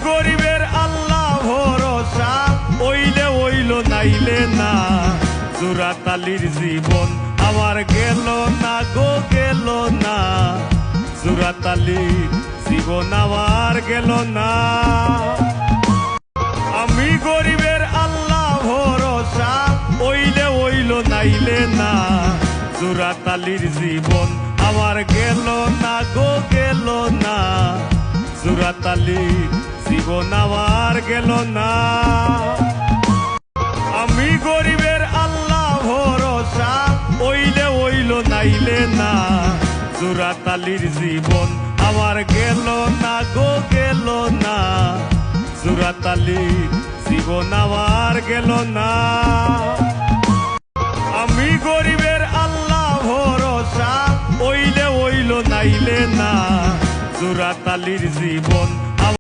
গরিবের আল্লাহ ভরসা, ওইলে ওইল নাইলে না। জোড়াতালির জীবন আমার গেল না গো গেল না, জোড়াতালির জীবন আমার গেল না। আমি গরিবের আল্লাহ ভরসা, ওইলে ওইল নাইলে না। জোড়াতালির জীবন আমার গেল না গো গেল না, জোড়াতালির জীবন আমার গেল না। আমি গরিবের আল্লাহ ভরসা, ওইলে ওইল নাইলে না। জোড়াতালির জীবন আমার গেল না গো গেল না, জোড়াতালির জীবন আমার গেল না। আমি গরিবের আল্লাহ ভরসা, ওইলে ওইল নাইলে না। জোড়াতালির জীবন